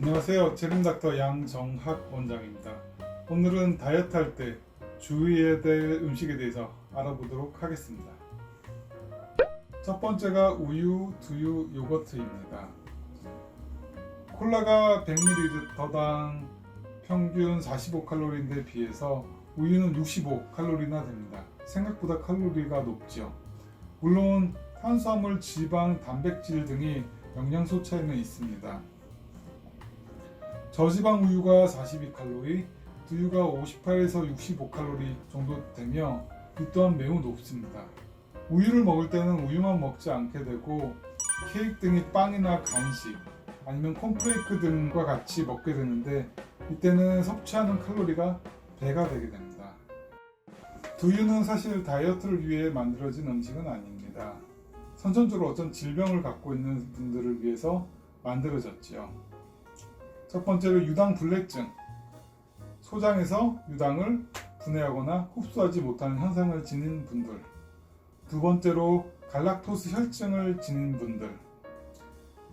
안녕하세요. 재림닥터 양정학 원장입니다. 오늘은 다이어트 할 때 주의해야 될 음식에 대해서 알아보도록 하겠습니다. 첫 번째가 우유, 두유, 요거트입니다. 콜라가 100ml당 평균 45칼로리인데 비해서 우유는 65칼로리나 됩니다. 생각보다 칼로리가 높죠. 물론 탄수화물, 지방, 단백질 등이 영양소 차이는 있습니다. 저지방 우유가 42칼로리, 두유가 58에서 65칼로리 정도 되며 이 또한 매우 높습니다. 우유를 먹을 때는 우유만 먹지 않게 되고 케이크 등의 빵이나 간식 아니면 콘프레이크 등과 같이 먹게 되는데 이때는 섭취하는 칼로리가 배가 되게 됩니다. 두유는 사실 다이어트를 위해 만들어진 음식은 아닙니다. 선천적으로 어떤 질병을 갖고 있는 분들을 위해서 만들어졌지요. 첫 번째로 유당불내증, 소장에서 유당을 분해하거나 흡수하지 못하는 현상을 지닌 분들. 두 번째로 갈락토스 혈증을 지닌 분들.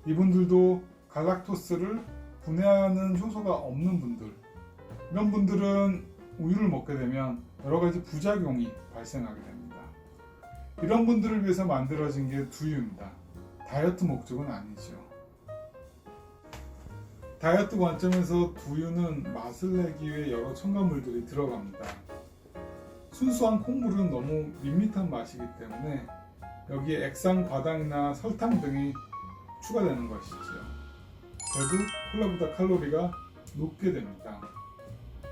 이분들도 갈락토스를 분해하는 효소가 없는 분들. 이런 분들은 우유를 먹게 되면 여러 가지 부작용이 발생하게 됩니다. 이런 분들을 위해서 만들어진 게 두유입니다. 다이어트 목적은 아니죠. 다이어트 관점에서 두유는 맛을 내기 위해 여러 첨가물들이 들어갑니다. 순수한 콩물은 너무 밋밋한 맛이기 때문에 여기에 액상, 과당이나 설탕 등이 추가되는 것이죠. 결국 콜라보다 칼로리가 높게 됩니다.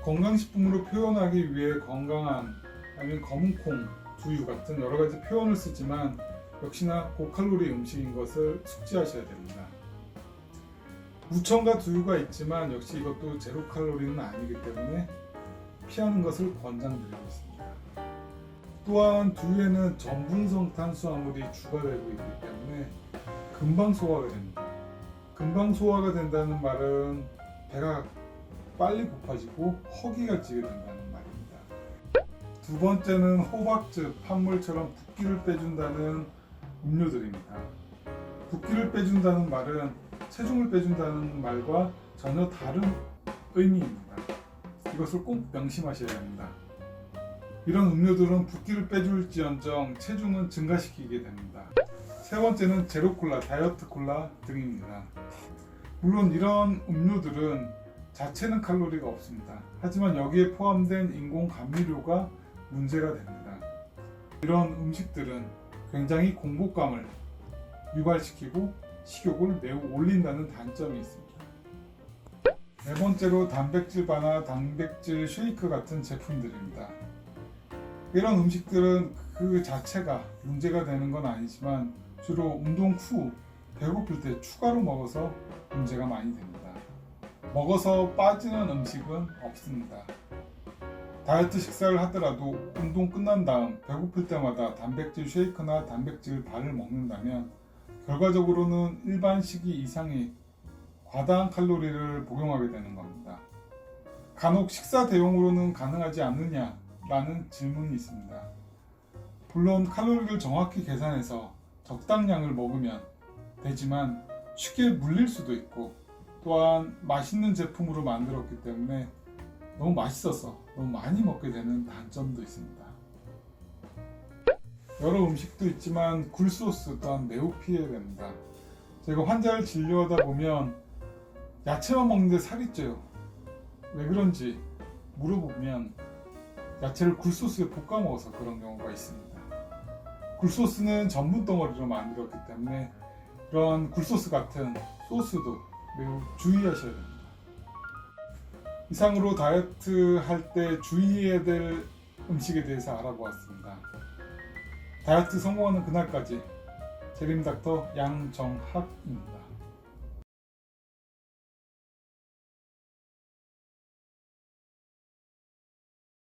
건강식품으로 표현하기 위해 건강한 아니면 검은콩, 두유 같은 여러 가지 표현을 쓰지만 역시나 고칼로리 음식인 것을 숙지하셔야 됩니다. 무첨가 두유가 있지만 역시 이것도 제로 칼로리는 아니기 때문에 피하는 것을 권장드리고 있습니다. 또한 두유에는 전분성 탄수화물이 추가되고 있기 때문에 금방 소화가 됩니다. 금방 소화가 된다는 말은 배가 빨리 고파지고 허기가 지게 된다는 말입니다. 두 번째는 호박즙, 판물처럼 붓기를 빼준다는 음료들입니다. 붓기를 빼준다는 말은 체중을 빼준다는 말과 전혀 다른 의미입니다. 이것을 꼭 명심하셔야 합니다. 이런 음료들은 붓기를 빼줄지언정 체중은 증가시키게 됩니다. 세 번째는 제로콜라, 다이어트 콜라 등입니다. 물론 이런 음료들은 자체는 칼로리가 없습니다. 하지만 여기에 포함된 인공 감미료가 문제가 됩니다. 이런 음식들은 굉장히 공복감을 유발시키고 식욕을 매우 올린다는 단점이 있습니다. 네 번째로 단백질 바나 단백질 쉐이크 같은 제품들입니다. 이런 음식들은 그 자체가 문제가 되는 건 아니지만 주로 운동 후 배고플 때 추가로 먹어서 문제가 많이 됩니다. 먹어서 빠지는 음식은 없습니다. 다이어트 식사를 하더라도 운동 끝난 다음 배고플 때마다 단백질 쉐이크나 단백질 바를 먹는다면 결과적으로는 일반 식이 이상의 과다한 칼로리를 복용하게 되는 겁니다. 간혹 식사 대용으로는 가능하지 않느냐라는 질문이 있습니다. 물론 칼로리를 정확히 계산해서 적당량을 먹으면 되지만 쉽게 물릴 수도 있고 또한 맛있는 제품으로 만들었기 때문에 너무 맛있어서 너무 많이 먹게 되는 단점도 있습니다. 여러 음식도 있지만 굴소스 또한 매우 피해야 됩니다. 제가 환자를 진료하다 보면 야채만 먹는데 살이 쪄요. 왜 그런지 물어보면 야채를 굴소스에 볶아 먹어서 그런 경우가 있습니다. 굴소스는 전분 덩어리로 만들었기 때문에 이런 굴소스 같은 소스도 매우 주의하셔야 됩니다. 이상으로 다이어트 할 때 주의해야 될 음식에 대해서 알아보았습니다. 다이어트 성공하는 그날까지 재림닥터 양정학입니다.